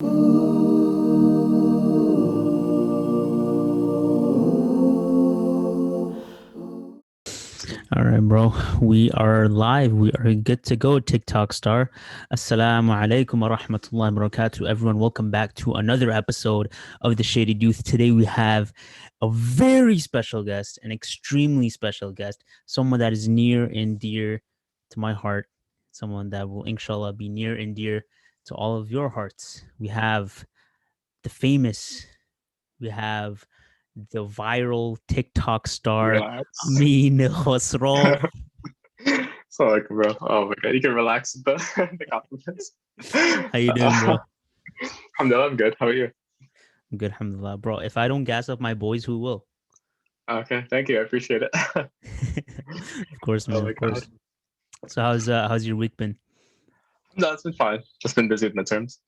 All right, bro. We are live. We are good to go, TikTok star. Assalamu alaikum wa rahmatullahi wa barakatuh. Everyone, welcome back to another episode of The Shaded Youth. Today we have a very special guest, an extremely special guest, someone that is near and dear to my heart, someone that will, inshallah, be near and dear to all of your hearts. We have the famous, we have the viral TikTok star, Relax. Amin Khosrow. So like, bro, oh my god, you can relax with the compliments. How you doing, bro? I'm good. How are you? I'm good, alhamdulillah, bro. If I don't gas up my boys, who will? Okay, thank you. I appreciate it. Of course, Oh man, my of god. course. So how's your week been? No, it's been fine. Just been busy with midterms.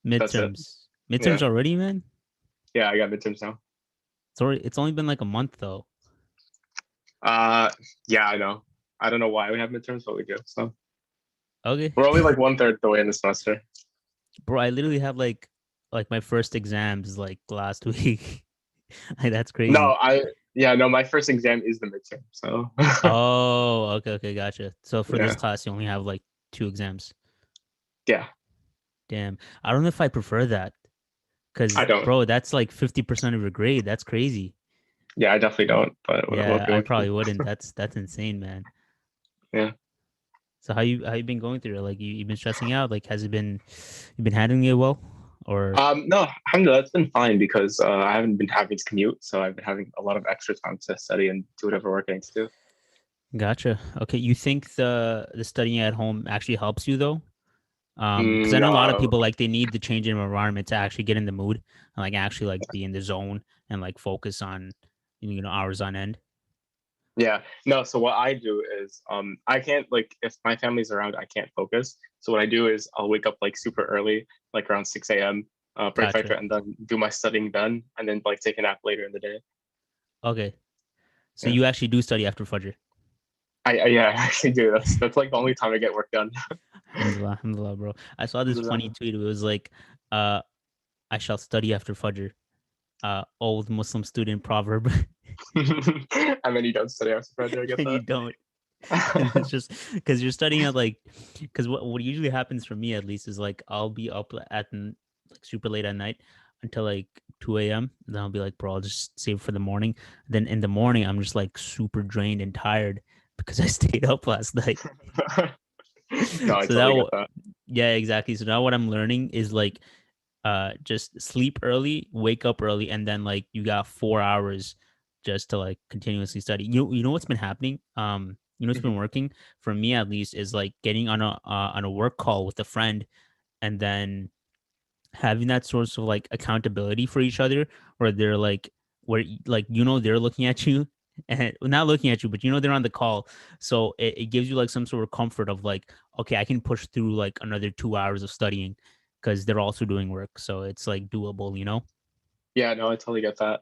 That's it. Midterms. Midterms Yeah. already, man? Yeah, I got midterms now. It's only been like a month though. Uh yeah, I know. I don't know why we have midterms, but we do. So Okay. we're only like one third the way in the semester. Bro, I literally have like my first exams like last week. Like that's crazy. No, no, my first exam is the midterm. So Oh, okay, gotcha. So for this yeah. class you only have like two exams. Yeah. Damn. I don't know if I prefer that. I Cause don't. bro, that's like 50% of your grade. That's crazy. Yeah, I definitely don't, but Yeah, I what can probably you wouldn't. do? That's insane, man. Yeah. So how you been going through it? Like you been stressing out? Like has it been you been handling it well? Or No, alhamdulillah, it's been fine because I haven't been having to commute, so I've been having a lot of extra time to study and do whatever work I need to do. gotcha. Okay, you think the studying at home actually helps you though? Because I know a lot of No, people like they need the change in environment to actually get in the mood and like actually like be in the zone and like focus on hours on end. yeah, no. So what I do is, I can't like if my family's around, I can't focus. So what I do is I'll wake up like super early, like around 6 a.m., pray Gotcha. fajr, and then do my studying then, and then like take a nap later in the day. Okay. So Yeah, you actually do study after Fajr. I yeah, I actually do. That's like the only time I get work done. Alhamdulillah, alhamdulillah, bro. I saw this funny tweet. It was like, uh, I shall study after Fajr. Old Muslim student proverb. And then you don't study after fajr. I get And you don't. And it's just because you're studying at like, because what usually happens for me at least is like I'll be up like super late at night until like 2 a.m. And then I'll be like, bro, I'll just save for the morning. Then in the morning, I'm just like super drained and tired because I stayed up last night. that. No, I So totally get now, that. yeah, exactly. So now what I'm learning is like, just sleep early, wake up early, and then like you got 4 hours just to like continuously study. You know what's been happening? You know what's been Mhm. working for me at least is like getting on a work call with a friend and then having that source of like accountability for each other where they're like where like they're looking at you and well, not looking at you but they're on the call, so it gives you like some sort of comfort of like, okay, I can push through like another 2 hours of studying because they're also doing work, so it's like doable. Yeah, no, I totally get that.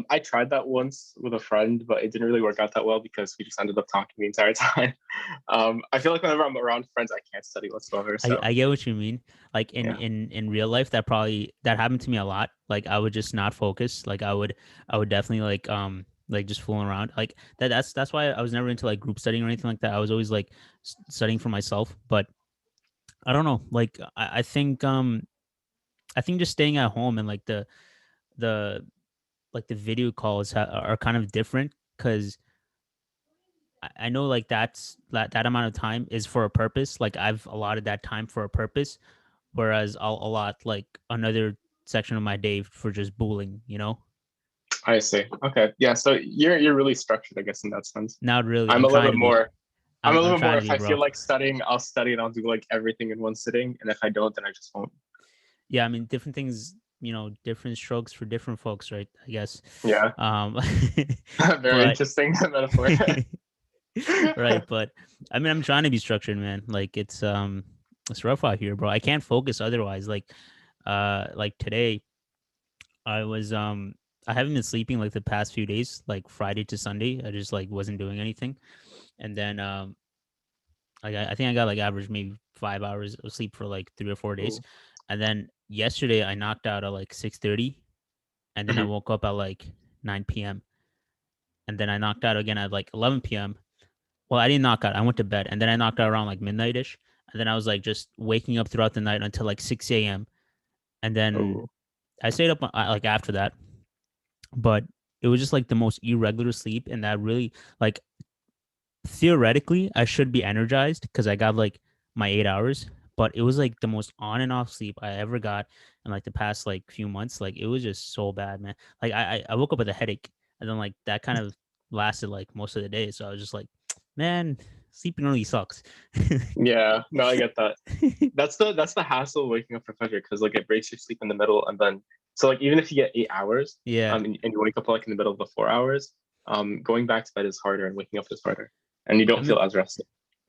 I tried that once with a friend, but it didn't really work out that well because we just ended up talking the entire time. I feel like whenever I'm around friends, I can't study whatsoever. So I get what you mean. Like yeah, in real life, that happened to me a lot. Like I would just not focus. Like I would definitely like just fooling around. Like that's why I was never into like group studying or anything like that. I was always like studying for myself. But I don't know. Like I think just staying at home and like the like the video calls are kind of different because I know like that amount of time is for a purpose. Like I've allotted that time for a purpose, whereas I'll allot like another section of my day for just bullying. I see. Okay, yeah. So you're really structured, I guess, in that sense. Not really. I'm I'm a little trying bit to be. more. I'm a I'm little bit more. trying to If be, I feel bro. like studying, I'll study and I'll do like everything in one sitting. And if I don't, then I just won't. Yeah, I mean, different things. Different strokes for different folks, right? I guess. Yeah, Um, very but interesting metaphor. right, but I mean, I'm trying to be structured, man. Like it's rough out here, bro. I can't focus otherwise. Like today, I was I haven't been sleeping like the past few days, like Friday to Sunday. I just like wasn't doing anything, and then like I think I got like average maybe 5 hours of sleep for like 3 or 4 days, Ooh, And then yesterday I knocked out at like 6:30, and then I Mhm. woke up at like 9 p.m. and then I knocked out again at like 11 p.m. Well, I didn't knock out. I went to bed, and then I knocked out around like midnight-ish, and then I was like just waking up throughout the night until like 6 a.m. And then Oh, I stayed up like after that, but it was just like the most irregular sleep, and that really like theoretically I should be energized because I got like my 8 hours, but it was like the most on and off sleep I ever got in like the past like few months. Like it was just so bad, man. Like I woke up with a headache, and then like that kind of lasted like most of the day. So I was just like, man, sleeping really sucks. yeah. No, I get that. That's the hassle of waking up for Fajr because like it breaks your sleep in the middle, and then so like even if you get 8 hours, Yeah. and you wake up like in the middle of the 4 hours, going back to bed is harder and waking up is harder, and you I don't feel mean, as rested.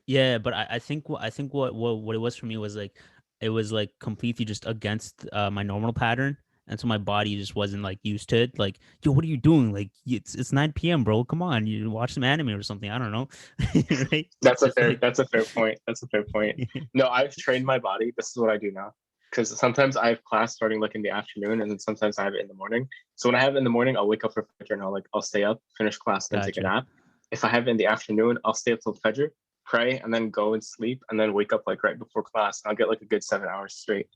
yeah, but I think what it was for me was like it was like completely just against my normal pattern, and so my body just wasn't like used to it. Like, yo, what are you doing? Like, it's 9 p.m., bro. Come on, you watch some anime or something. I don't know, right? That's a Just fair like, that's a fair point. That's a fair point. No, I've trained my body. This is what I do now. Because sometimes I have class starting like in the afternoon, and then sometimes I have it in the morning. So when I have it in the morning, I'll wake up for Fajr and I'll stay up, finish class, then take a gotcha, nap. If I have it in the afternoon, I'll stay up till Fajr, pray, and then go and sleep, and then wake up like right before class. And I'll get like a good 7 hours straight.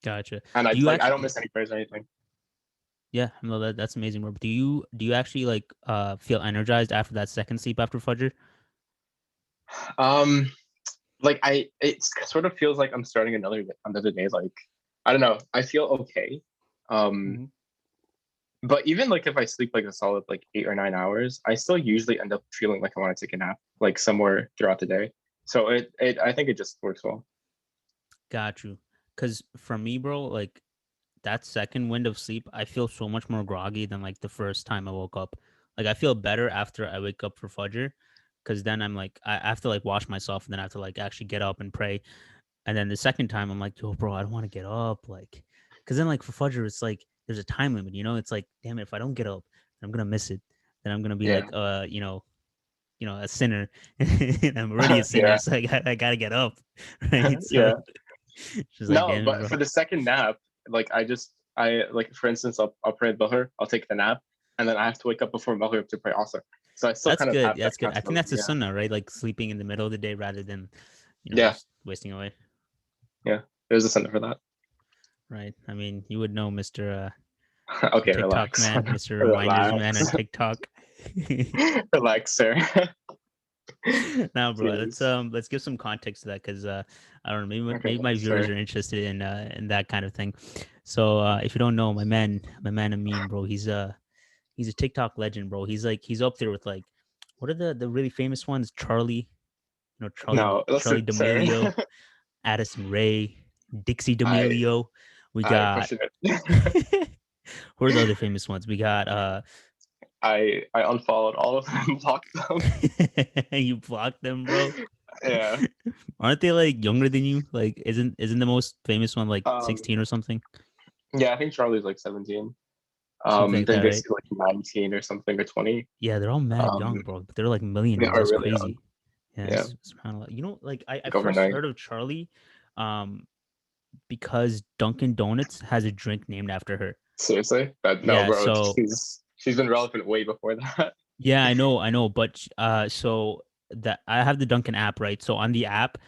gotcha. And Do I you like I don't actually? miss any prayers or anything. Yeah, no, that's amazing, bro. Do you actually like feel energized after that second sleep after Fajr? Um, like it sort of feels like I'm starting another day. Like I don't know, I feel okay. Um, Mm-hmm. But even like if I sleep like a solid like 8 or 9 hours, I still usually end up feeling like I want to take a nap, like somewhere throughout the day. So it I think it just works well. Got you. Because for me, bro, like that second wind of sleep, I feel so much more groggy than like the first time I woke up. Like I feel better after I wake up for Fajr, because then I'm like I have to like wash myself, and then I have to like actually get up and pray. And then the second time I'm like, yo, bro, I don't want to get up, like, because then like for Fajr, it's like there's a time limit, you know? It's like, damn it, if I don't get up, I'm gonna miss it. Then I'm gonna be Yeah. like, a sinner, and I'm already a sinner, Yeah. so I gotta get up, right? So Yeah. she's like, No, damn it, but bro. for the second nap, like I like for instance, I'll pray Dhuhr, I'll take the nap, and then I have to wake up before Maghrib to pray also. So I still That's kind of good. have that That's good. I think accountability. that's the Yeah. sunnah, right? Like sleeping in the middle of the day rather than, Yeah. just wasting away. Yeah. There's a center for that. Right. I mean, you would know, Mr. Okay, TikTok relax. man, Mr. Reminders man Relax. on TikTok. Relax, sir. Now, bro, let's Jeez. let's give some context to that because I don't know, Okay, maybe my viewers sir. are interested in that kind of thing. So if you don't know, my man Amin, bro, he's a TikTok legend, bro. He's up there with like what are the really famous ones? Charlie, No, Charlie listen, sir. D'Amelio, Addison Ray, Dixie I D'Amelio. We I got question it. who are the other famous ones? We got I unfollowed all of them, blocked them. you blocked them, bro. Yeah. Aren't they like younger than you? Like isn't the most famous one like Um. 16 or something? Yeah, I think Charlie's like 17. Something like Then that, right? Dixie's like 19 or something or 20. Yeah, they're all mad Um. young, bro. But they're like They millionaires. are That's really young. crazy. Yeah, Yeah. it's subhanAllah. Like I Like first overnight. heard of Charlie um because Dunkin' Donuts has a drink named after her. Seriously? That no, Yeah, bro. so She's been relevant way before that. yeah, I know, but so that I have the Dunkin' app, right? So on the app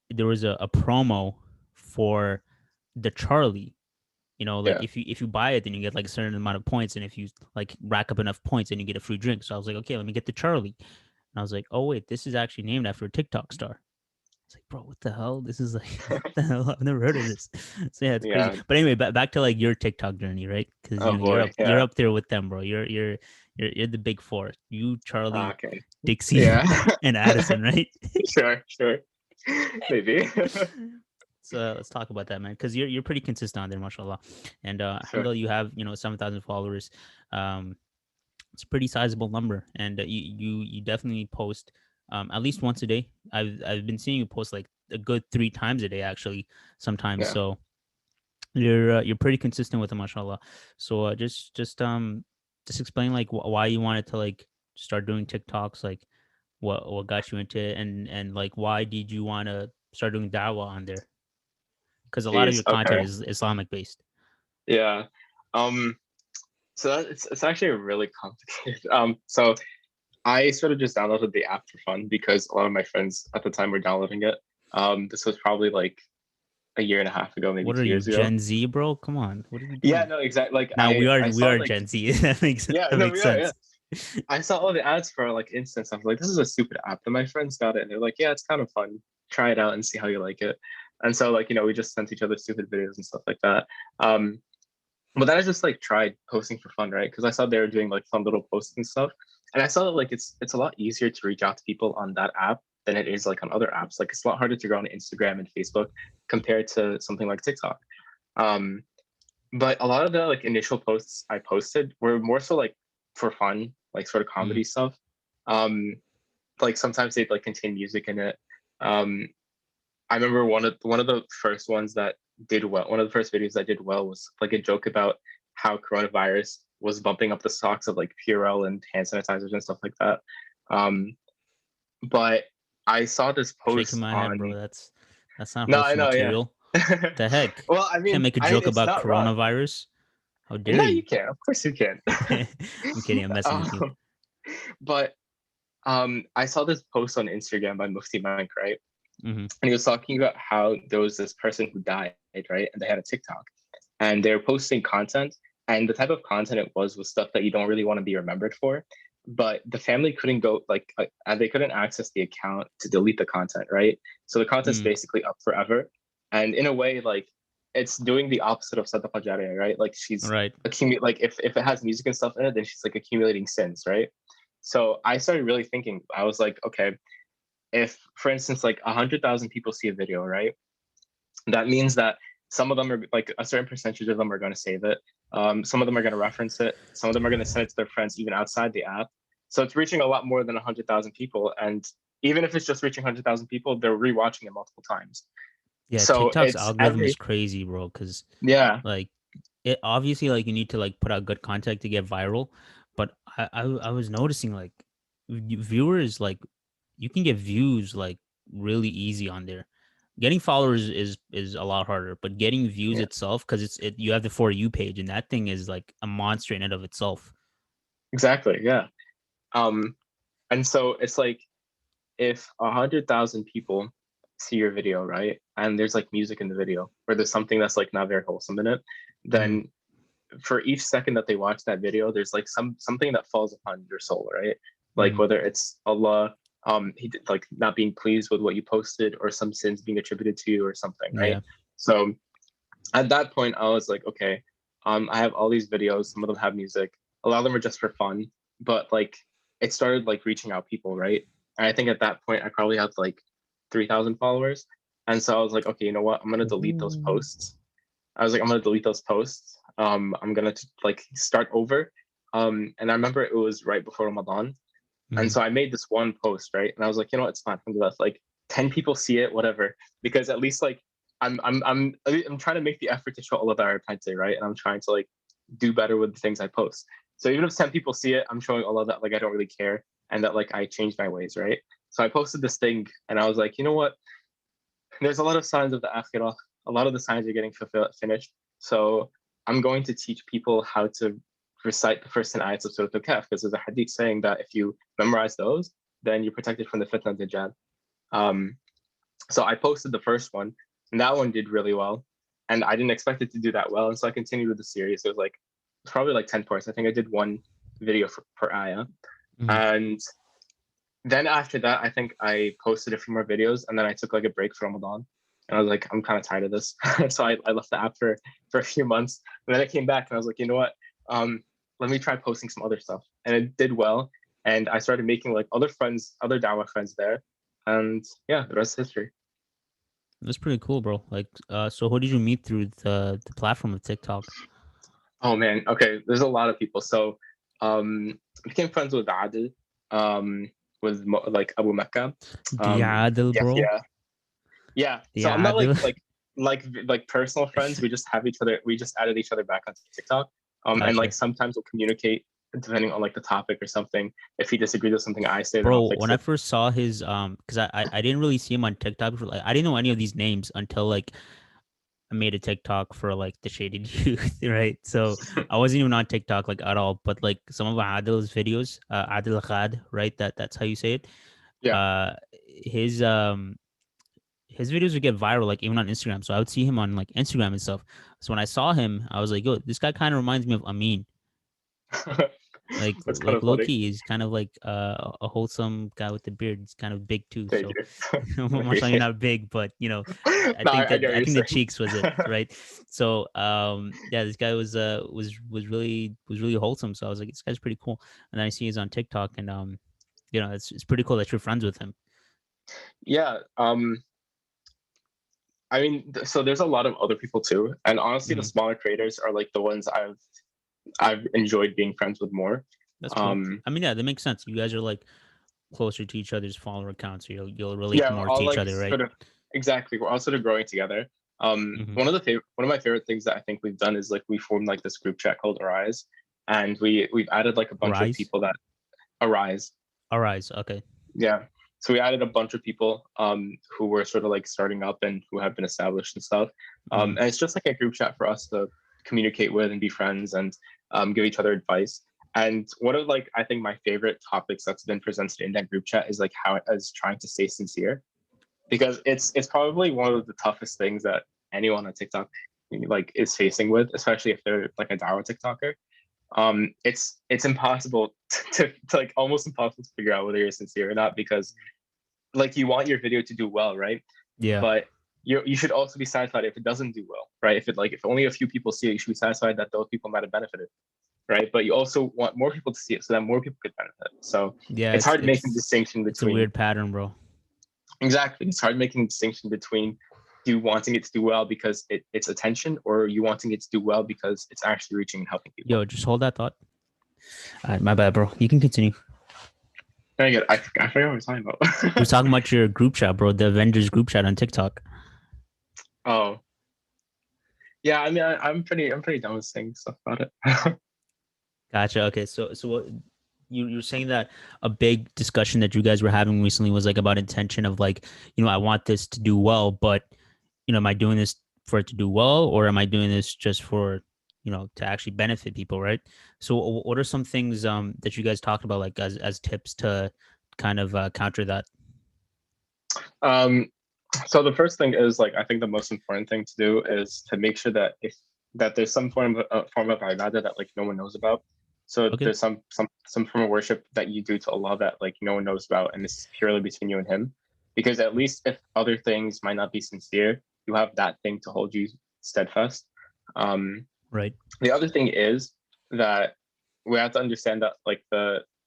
there was a promo for the Charlie. Like Yeah. if you buy it, then you get like a certain amount of points, and if you like rack up enough points, then you get a free drink. So I was like, okay, let me get the Charlie. And I was like, oh wait, this is actually named after a TikTok star. It's like, bro, what the hell? This is like, what the hell? I've never heard of this. So yeah, it's crazy. Yeah. But anyway, back to like your TikTok journey, right? Because Oh you're boy. you're Yeah. up there with them, bro. You're the big four. You, Charlie, Okay. Dixie, Yeah. and Addison, right? Sure. Sure. Maybe. So let's talk about that, man, because you're pretty consistent on there, mashallah. And Sure. alhamdulillah, you have 7,000 followers. Um, it's a pretty sizable number, and you definitely post at least once a day. I've been seeing you post like a good 3 times a day, actually, sometimes. Yeah. So you're pretty consistent with it, mashallah. So just explain like why you wanted to like start doing TikToks, like what got you into it, and like why did you want to start doing dawah on there? because a lot of Jeez. your content Okay. is Islamic based. Yeah. Um. So it's actually really complicated. So I sort of just downloaded the app for fun because a lot of my friends at the time were downloading it. This was probably like a year and a half ago, maybe What are two you, years ago. Gen Z, bro? Come on, what are you Yeah, doing? no, exactly. Like Now I we saw are like Gen Z. that makes yeah, that no, makes we are, yeah. sense. I saw all the ads for like instance. I was like, this is a stupid app. And my friends got it and they're like, yeah, it's kind of fun. Try it out and see how you like it. And so like, we just sent each other stupid videos and stuff like that. Um, but then I just like tried posting for fun, right? Because I saw they were doing like fun little posts and stuff. And I saw that like it's a lot easier to reach out to people on that app than it is like on other apps. Like it's a lot harder to go on Instagram and Facebook compared to something like TikTok. Um, but a lot of the like initial posts I posted were more so like for fun, like sort of Mm, comedy stuff. Um, like sometimes they'd like contain music in it. Um, I remember one of the first ones that did well. One of the first videos that did well was like a joke about how coronavirus was bumping up the stocks of like Purell and hand sanitizers and stuff like that. Um, but I saw this shaking post my head, bro. on. That's not No, I hurtful know, yeah. material. The heck? Well, I Can't mean, make a joke it's about not wrong. coronavirus. How dare No, you? you can. Of course, you can. I'm kidding. I'm messing with you. um, but I saw this post on Instagram by Mufti Mank, right? Hmm. And he was talking about how there was this person who died, right? And they had a TikTok, and they were posting content, and the type of content it was stuff that you don't really want to be remembered for. But the family couldn't go and they couldn't access the account to delete the content, right? So the content's Mm, basically up forever, and in a way, like it's doing the opposite of Sadaqa Jariyah, right? Like she's right. accumulate like if it has music and stuff in it, then she's like accumulating sins, right? So I started really thinking. I was like, okay, if for instance like 100,000 people see a video, right, that means that some of them are like a certain percentage of them are going to save it, some of them are going to reference it, some of them are going to send it to their friends even outside the app. So it's reaching a lot more than 100,000 people, and even if it's just reaching 100,000 people, they're rewatching it multiple times. Yeah, So TikTok's it's algorithm is every crazy, bro. Because yeah, like it obviously like you need to like put out good content to get viral, but I was noticing like viewers like you can get views like really easy on there. Getting followers is a lot harder, but getting views yeah, itself because it you have the For You page and that thing is like a monster in and of itself. exactly, yeah. um and so it's like if 100,000 people see your video, right, and there's like music in the video, or there's something that's like not very wholesome in it, Mm, then for each second that they watch that video, there's like something that falls upon your soul, right? Like mm, whether it's Allah, he did, like not being pleased with what you posted, or some sins being attributed to you, or something, right? yeah. So at that point, I was like, okay, I have all these videos. Some of them have music. A lot of them are just for fun, but like it started like reaching out people, right? And I think at that point, I probably had like 3,000 followers, and so I was like, okay, you know what? I'm gonna delete those Ooh. posts. I was like, I'm gonna delete those posts. I'm gonna like start over. And I remember it was right before Ramadan, and Mm, so I made this one post, right? And I was like, you know what, it's fine. I'm gonna let like 10 people see it, whatever, because at least like I'm trying to make the effort to show Allah that I repented, right? And I'm trying to like do better with the things I post. So even if 10 people see it, I'm showing Allah that like I don't really care and that like I changed my ways, right? So I posted this thing, and I was like, you know what? There's a lot of signs of the akhirah. A lot of the signs are getting finished. So I'm going to teach people how to recite the first 10 ayats of Surah Al-Kahf, because there's a hadith saying that if you memorize those, then you're protected from the fitna of Dajjal. Um, so I posted the first one, and that one did really well. And I didn't expect it to do that well. And so I continued with the series. It was probably like 10 parts. I think I did one video per ayah. mm. And then after that, I think I posted a few more videos, and then I took like a break for Ramadan. And I was like, I'm kind of tired of this. So I left the app for a few months. And then I came back and I was like, you know what? Let me try posting some other stuff. And it did well. And I started making like other friends, other Dawah friends there. And yeah, the rest is history. That's pretty cool, bro. Like, so who did you meet through the platform of TikTok? Oh man, okay. There's a lot of people. So I became friends with Adil, with like Abu Mecca. Diadel, Yeah, bro. yeah. Yeah. So I'm not Diadel. like personal friends. We just have each other. We just added each other back on TikTok. And like Gotcha. sometimes we'll communicate depending on like the topic or something. If he disagrees with something I say, then I'll Bro, fix when I it. first saw his because I didn't really see him on TikTok before, like I didn't know any of these names until like I made a TikTok for like the Shady Youth, right? So I wasn't even on TikTok like at all, but like some of Adil's videos, Adil Khad, right? That's how you say it. Yeah. Uh, his um his videos would get viral like even on Instagram. So I would see him on like Instagram and stuff. So when I saw him, I was like, yo, this guy kind of reminds me of Amin. That's kind Like of funny. Loki is kind of like a wholesome guy with the beard. He's kind of big too. Thank So you. Mashallah, you're not big, but you know, I No, think I get what I you're think the saying. cheeks was it, right? So yeah, this guy was really wholesome. So I was like, this guy's pretty cool. And then I see he's on TikTok, and you know, it's pretty cool that you're friends with him. Yeah. I mean, so there's a lot of other people too, and honestly, the Hmm. smaller creators are like the ones I've enjoyed being friends with more. That's cool. Um, I mean, yeah, that makes sense. You guys are like closer to each other's follower accounts, so you'll relate yeah, we're more to all each like other, right? sort of exactly. We're all sort of growing together. Hmm. One of my favorite things that I think we've done is like we formed like this group chat called Arise, and we've added like a bunch of Rise, people that Arise. arise. Okay, Yeah. So we added a bunch of people who were sort of like starting up and who have been established and stuff. mm, And it's just like a group chat for us to communicate with and be friends and give each other advice. And one of like I think my favorite topics that's been presented in that group chat is like how it is trying to stay sincere because it's probably one of the toughest things that anyone on TikTok like is facing with, especially if they're like a Dawa TikToker. It's impossible to like almost impossible to figure out whether you're sincere or not because like you want your video to do well, right? yeah, But you should also be satisfied if it doesn't do well, right? If it like if only a few people see it, you should be satisfied that those people might have benefited, right? But you also want more people to see it so that more people could benefit. So yeah. it's hard making It's distinction it's a between weird pattern, bro. exactly. It's hard making distinction between you wanting it to do well because it's attention or you wanting it to do well because it's actually reaching and helping people. Yo, just hold that thought. All right, my bad, bro. You can continue. I forgot what I was talking You were about. talking about your group chat, bro. The Avengers group chat on TikTok. Oh, yeah. I mean, I'm pretty done with saying stuff about it. Gotcha. Okay, so what you're saying that a big discussion that you guys were having recently was like about intention of like, you know, I want this to do well, but you know, am I doing this for it to do well, or am I doing this just for, you know, to actually benefit people, right? So what are some things that you guys talked about like as tips to kind of counter that? um, so the first thing is like I think the most important thing to do is to make sure that if that there's some form of ibadah that like no one knows about. So Okay. there's some form of worship that you do to Allah that like no one knows about, and it's purely between you and Him. Because at least if other things might not be sincere, you have that thing to hold you steadfast. Um, Right. the other thing is that we have to understand that like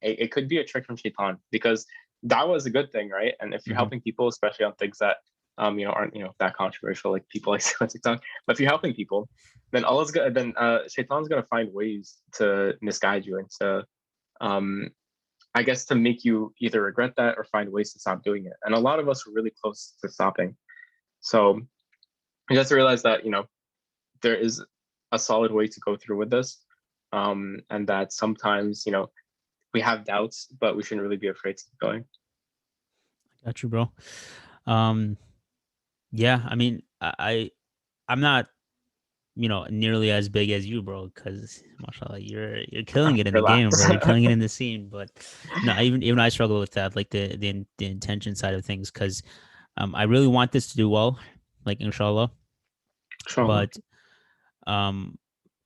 it could be a trick from Shaitan because dawah is a good thing, right? And if you're Hmm. helping people, especially on things that aren't that controversial, like people like on TikTok, but if you're helping people, then Allah's gonna then Shaitan's gonna find ways to misguide you and to um I guess to make you either regret that or find ways to stop doing it. And a lot of us were really close to stopping. So you have to realize that there is a solid way to go through with this, and that sometimes we have doubts, but we shouldn't really be afraid to keep going. Got you, bro. Um, yeah, I mean, I'm not, you know, nearly as big as you, bro, because mashallah, you're killing it in the game, Relax. bro. You're killing it in the scene. But no, even I struggle with that, like the intention side of things, because I really want this to do well, like inshallah. Inshallah. But um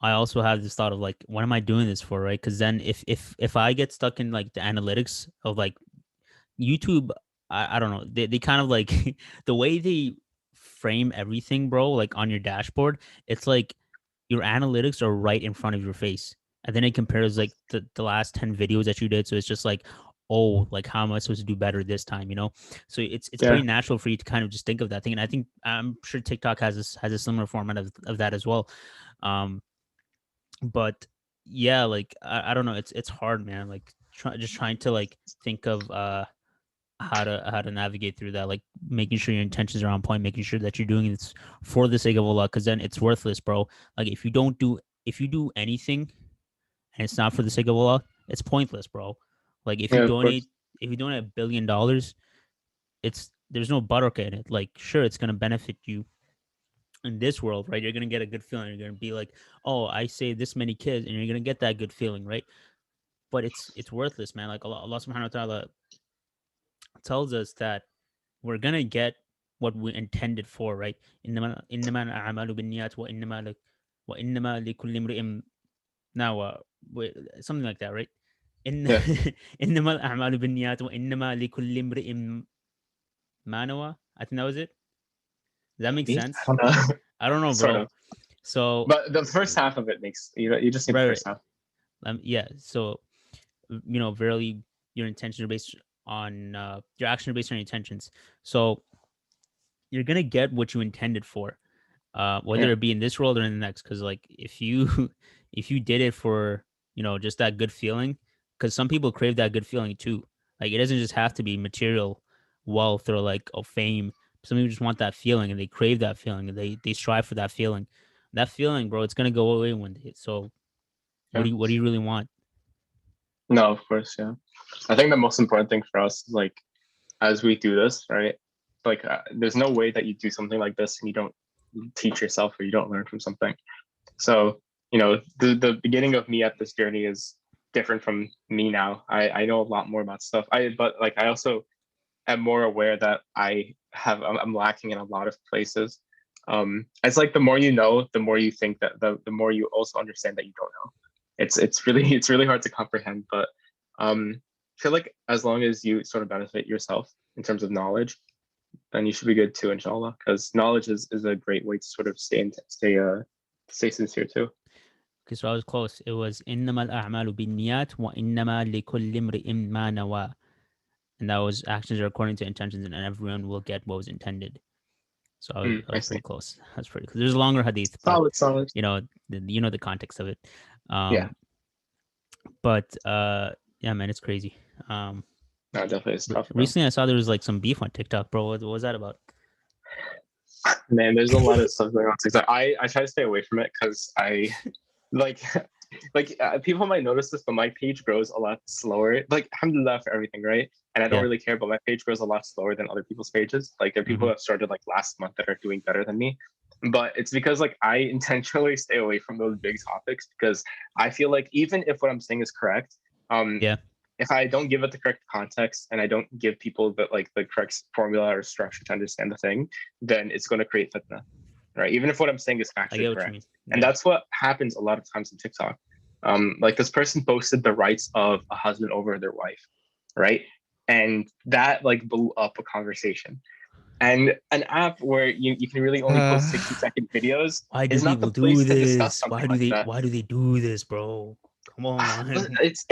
I also have this thought of like, what am I doing this for, right? Because then if I get stuck in like the analytics of like YouTube, I don't know. They kind of like the way they frame everything, bro, like on your dashboard, it's like your analytics are right in front of your face. And then it compares like the last 10 videos that you did. So it's just like, oh, like how am I supposed to do better this time, you know? So it's very Yeah. natural for you to kind of just think of that thing. And I think I'm sure TikTok has a similar format of that as well. Um, but yeah, like I don't know, it's hard, man. Like just trying to like think of how to navigate through that, like making sure your intentions are on point, making sure that you're doing this for the sake of Allah, because then it's worthless, bro. Like if you do anything and it's not for the sake of Allah, it's pointless, bro. Like Yeah, of course. if you donate $1 billion, it's there's no barakah in it. Like sure, it's gonna benefit you in this world, right? You're gonna get a good feeling. You're gonna be like, oh, I saved this many kids, and you're gonna get that good feeling, right? But it's worthless, man. Like Allah Subhanahu wa Taala tells us that we're gonna get what we intended for, right? إنما الأعمال بالنيات وإنما لكل امرئ نوى. Something like that, right? إن Yeah. إنما الأعمال بالنيات وإنما لكل امرئ ما نوى. I think that was it. Does that make Maybe. I sense? don't know. I don't know, Sort bro. of. So But the first half of it makes you just need the right, first right. half. Yeah. So verily, your intentions are based on your actions are based on your intentions. So you're gonna get what you intended for, whether Yeah. it be in this world or in the next. Because like if you if you did it for just that good feeling, because some people crave that good feeling too. Like it doesn't just have to be material wealth or like fame. Some people just want that feeling and they crave that feeling and they strive for that feeling. That feeling, bro, it's gonna go away one day. So Yeah. what do you really want? No, of course, yeah. I think the most important thing for us is like as we do this, right? Like there's no way that you do something like this and you don't teach yourself or you don't learn from something. So, the beginning of me at this journey is different from me now. I know a lot more about stuff. But like I also am more aware that I'm lacking in a lot of places. It's like the more you know, the more you think that the more you also understand that you don't know. It's really hard to comprehend, but I feel like as long as you sort of benefit yourself in terms of knowledge, then you should be good too, inshallah. Because knowledge is a great way to sort of stay sincere too. Okay, so I was close. It was إنما الأعمال بالنيات وإنما لكل امرئ ما نوى. And that was actions are according to intentions, and everyone will get what was intended. So I I was see. pretty close. That's pretty close. There's a longer hadith, but Solid, solid. the context of it. Yeah, Um, but yeah, man, it's crazy. no, definitely it's tough, bro. Recently I saw there was like some beef on TikTok, bro. What was that about? Man, there's a lot of stuff going on TikTok. I try to stay away from it because I like people might notice this, but my page grows a lot slower. Like, alhamdulillah for everything, right? And I don't Yeah. really care, but my page grows a lot slower than other people's pages. Like, there are people Mm-hmm. that started like last month that are doing better than me. But it's because like I intentionally stay away from those big topics because I feel like even if what I'm saying is correct, um, Yeah. if I don't give it the correct context and I don't give people the correct formula or structure to understand the thing, then it's going to create fitna, right? Even if what I'm saying is I factually get what you mean. correct, and Yeah. that's what happens a lot of times on TikTok. Like this person posted the rights of a husband over their wife, right? And that like blew up a conversation. And an app where you can really only post 60-second videos Why do is not the people do place to discuss this? something like that. Why do they do this, bro? Come on.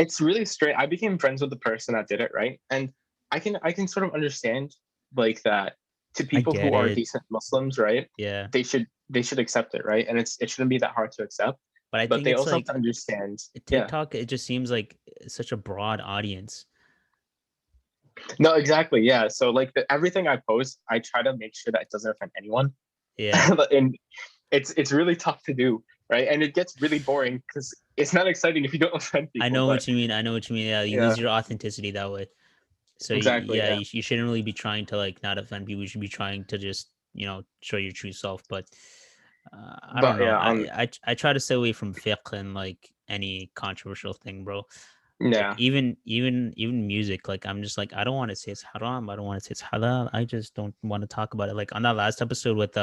It's really straight. I became friends with the person that did it, right? And I can sort of understand like that to I people who get are it. decent Muslims, right? Yeah. They should accept it, right? And it shouldn't be that hard to accept. But I But think they it's also have like to understand, yeah. TikTok, it just seems like such a broad audience. No, exactly, yeah. So like everything I post, I try to make sure that it doesn't offend anyone. Yeah. And it's really tough to do, right? And it gets really boring because it's not exciting if you don't offend I people. know But what you mean. I know what you mean. Yeah, you yeah, lose your authenticity that way. So exactly, yeah, yeah. you shouldn't really be trying to like not offend people. You should be trying to just show your true self. But I don't But know. yeah, I try to stay away from fiqh and like any controversial thing, bro. Like yeah. even music. Like I'm just like I don't want to say it's haram. I don't want to say it's halal. I just don't want to talk about it. Like on that last episode with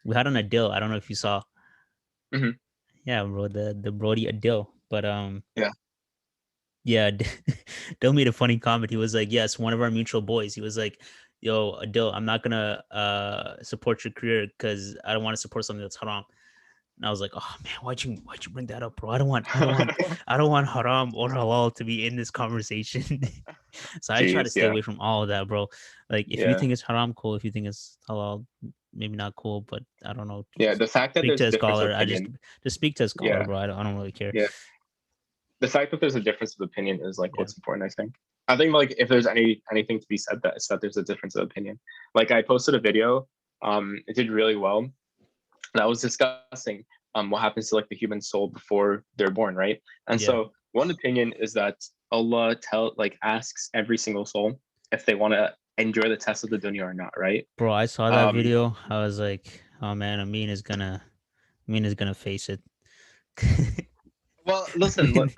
we had on Adil. I don't know if you saw. Hmm. Yeah, bro, the Brody Adil. But Yeah. yeah, Dill made a funny comment. He was like, "Yes, one of our mutual boys." He was like, "Yo, Dill, I'm not gonna support your career because I don't want to support something that's haram." And I was like, "Oh man, why'd you bring that up, bro? I don't want haram or halal to be in this conversation." So I try to Jeez, stay yeah, away from all of that, bro. Like if you yeah, think it's haram, cool. If you think it's halal, maybe not cool. But I don't know. yeah. The fact that Speak to there's a difference of scholar. I just opinion, speak to a scholar, yeah, bro. I don't really care. yeah. The fact that there's a difference of opinion is like Yeah. what's important. I think like if there's anything to be said, that it's that there's a difference of opinion. Like I posted a video, it did really well, and I was discussing what happens to like the human soul before they're born, right? And Yeah. so one opinion is that Allah asks every single soul if they want to enjoy the test of the dunya or not, right? Bro, I saw that Um, video. I was like, Oh man, Amin is gonna face it. Well, I listen, mean,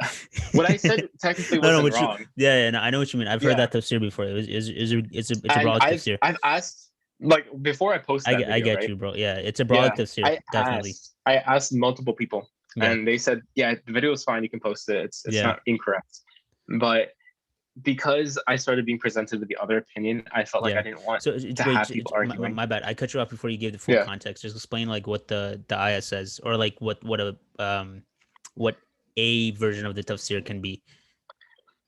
what I said technically no, wasn't what you, wrong. yeah, yeah, no, I know what you mean. I've heard Yeah, that tafsir before. It's a and brolic tafsir. I've asked like before I posted that I video, get right? you, bro. Yeah, it's a brolic Yeah, tafsir, definitely. I asked multiple people, Yeah, and they said, yeah, the video is fine. You can post it. It's yeah. not incorrect, but because I started being presented with the other opinion, I felt like I Yeah. didn't want So to wait, have people arguing. my bad. I cut you off before you gave the full Yeah. context. Just explain like what the ayah says, or like what a version of the tafsir can be.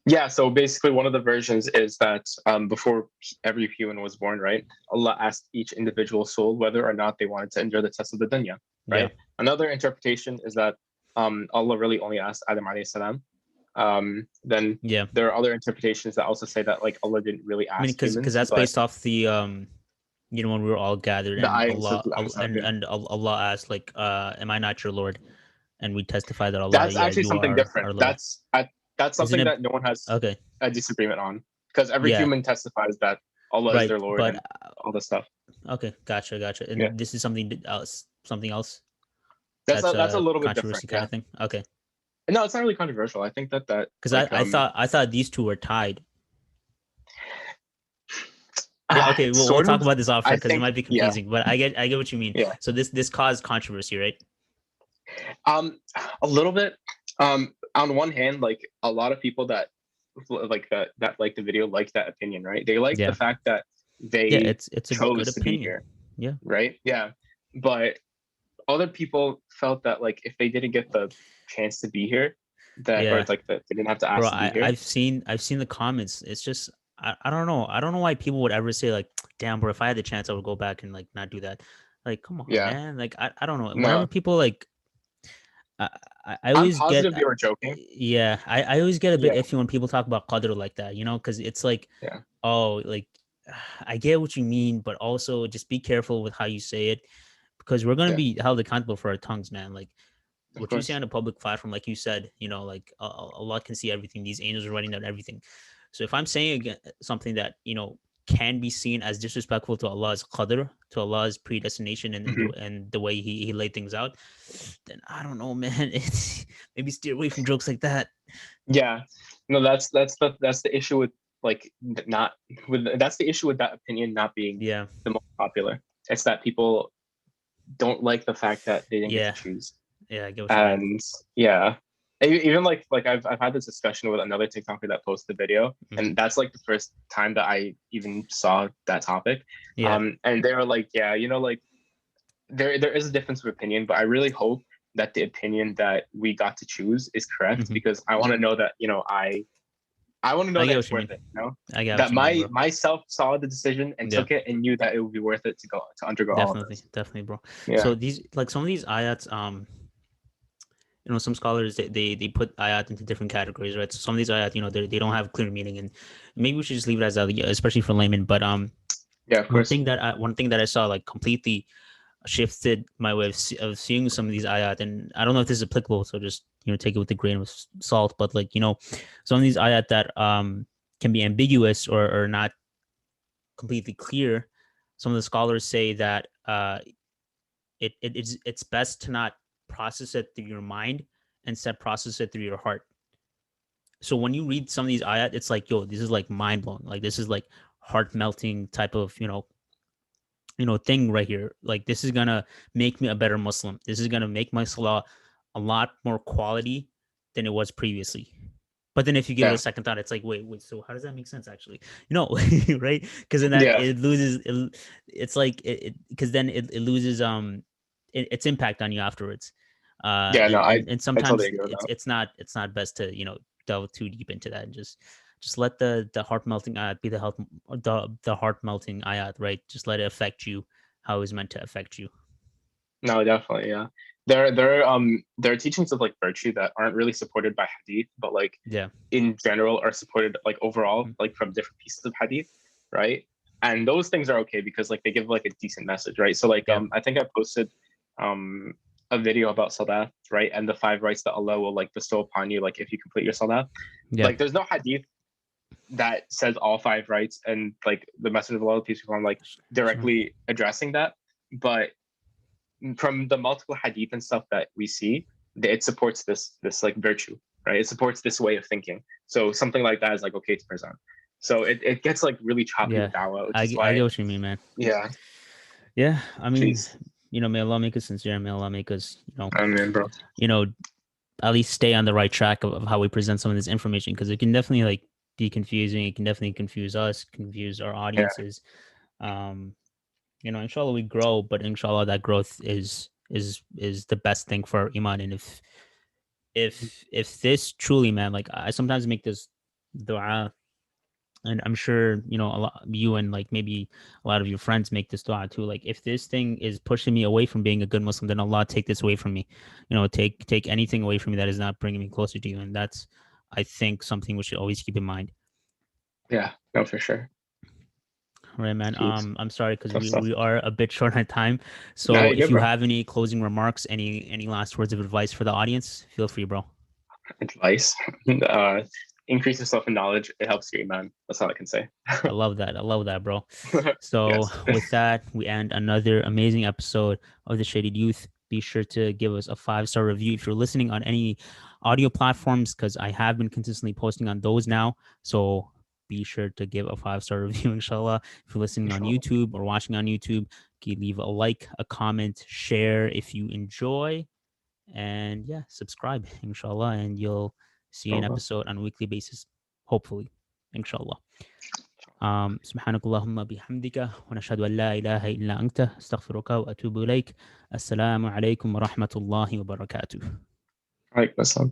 Yeah, so basically, one of the versions is that before every human was born, right, Allah asked each individual soul whether or not they wanted to endure the test of the dunya, Yeah. right? Another interpretation is that Allah really only asked Adam alayhi salam. Then Yeah. there are other interpretations that also say that like Allah didn't really I mean, ask because humans, that's but based off the when we were all gathered the and ayahs of Ahzab, yeah. Allah asked like am I not your Lord? And we testified that Allah, That's yeah, actually you something are different. our Lord. That's Isn't something it? that no one has Okay. a disagreement on because every Yeah. human testifies that Allah is Right. their Lord But and all this stuff. okay, gotcha. Yeah, And this is something else. Something else. that's That's that's a a little bit different. controversy kind Yeah, of thing. Okay. no, it's not really controversial. I think that Because like I thought these two were tied. But okay, we'll sort talk of. about this after I because it think might be yeah, confusing. But I get what you mean. yeah. So this caused controversy, right? Um, a little bit. On one hand, like a lot of people that that like the video like that opinion, right? They like the Yeah, fact that yeah. they It's a good chose to be opinion. here, Yeah, right? Yeah, but other people felt that like if they didn't get the chance to be here, that or yeah, like that they didn't have to bro. ask to be here. I've seen the comments. It's just I don't know. I don't know why people would ever say like, damn, bro. If I had the chance, I would go back and like not do that. Like, come on, Yeah, man. Like I don't know. Whenever no, people like I, I I'm always get positive they were joking. yeah I always get a bit Yeah, iffy when people talk about qadr like that, because it's like, yeah, oh, like I get what you mean, but also just be careful with how you say it because we're gonna yeah, be held accountable for our tongues, man. Like of what you say course. on a public platform, like you said, like Allah can see everything. These angels are writing down everything. So if I'm saying something that can be seen as disrespectful to Allah's qadr, to Allah's predestination, Mhm. and the way He laid things out, then I don't know, man. It's maybe steer away from jokes like that. Yeah, no, that's the issue with like not with that's the issue with that opinion not being Yeah, the most popular. It's that people don't like the fact that they didn't get to yeah, choose. yeah. I get what you mean. And yeah, even like I've had this discussion with another TikToker that posted the video, Hmm. and that's like the first time that I even saw that topic. Yeah. And they were like, yeah, like there is a difference of opinion, but I really hope that the opinion that we got to choose is correct Hmm. because I want to know that I want to know I that get it's what you worth mean. it. I get what That you mean, bro. myself saw the decision and Yeah, took it and knew that it would be worth it to go to undergo all of definitely, this. definitely, bro. Yeah. So these like some of these ayats, some scholars they put ayat into different categories, right? So some of these ayat, they don't have clear meaning, and maybe we should just leave it as that, yeah, especially for laymen. But Yeah, of course. one thing that I saw like completely shifted my way of seeing some of these ayat, and I don't know if this is applicable, so just take it with a grain of salt. But like some of these ayat that can be ambiguous or not completely clear. Some of the scholars say that it's best to not process it through your mind, instead process it through your heart. So when you read some of these ayat, it's like, yo, this is like mind blowing. Like this is like heart melting type of thing right here. Like this is gonna make me a better Muslim. This is gonna make my salah a lot more quality than it was previously. But then if you give it a Yeah. second thought, it's like, wait, so how does that make sense actually? Right? Because then that Yeah. it loses. It's like because then it loses its impact on you afterwards. Yeah, no, And I totally sometimes agree with that. it's not best to delve too deep into that and just let the heart melting ayat be the heart melting ayat, right? Just let it affect you how it's meant to affect you. No, definitely, yeah. There are teachings of like virtue that aren't really supported by hadith, but like Yeah. in general are supported like overall, Mhm. like from different pieces of hadith, right? And those things are okay because like they give like a decent message, right? So like Yeah. I think I posted um a video about salah, right? And the five rights that Allah will like bestow upon you, like if you complete your salah. Yeah. Like there's no hadith that says all five rights and like the message of Allah, peace be upon him, like Sure. directly addressing that. But from the multiple hadith and stuff that we see, it supports this like virtue, right? It supports this way of thinking. So something like that is like okay to present. So it gets like really choppy Yeah, with dawah, which is I why, get what you mean, man. yeah, Yeah, I mean, jeez, may Allah make us sincere. May Allah make us, I mean, bro, you know, at least stay on the right track of how we present some of this information because it can definitely like be confusing. It can definitely confuse us, confuse our yeah, audiences. Um, inshallah we grow, but inshallah that growth is the best thing for our iman. And if this truly, man, like I sometimes make this dua, and I'm sure a lot you and like maybe a lot of your friends make this dua too. Like if this thing is pushing me away from being a good Muslim, then Allah take this away from me. Take anything away from me that is not bringing me closer to you, and that's I think something we should always keep in mind. yeah, no, for sure. Right, man. Jeez, I'm sorry because tough we stuff. are a bit short on time. No, So you're if good, you bro. have any closing remarks, any last words of advice for the audience, feel free, bro. Advice, uh, increase yourself in knowledge. It helps your iman. That's all I can say. I love that. I love that, bro. So Yes, with that, we end another amazing episode of the Shaded Youth. Be sure to give us a 5-star review if you're listening on any audio platforms, because I have been consistently posting on those now. So be sure to give a 5-star review, inshallah. If you're listening on inshallah. YouTube or watching on YouTube, you can leave a like, a comment, share if you enjoy, and yeah, subscribe, inshallah, and you'll see an Inshallah. episode on a weekly basis, hopefully, inshallah. سبحانك اللهم بحمدك ونشهد أن لا إله إلا أنت أستغفرك وأتوب إليك. السلام عليكم ورحمة الله وبركاته. Alaikum assalam.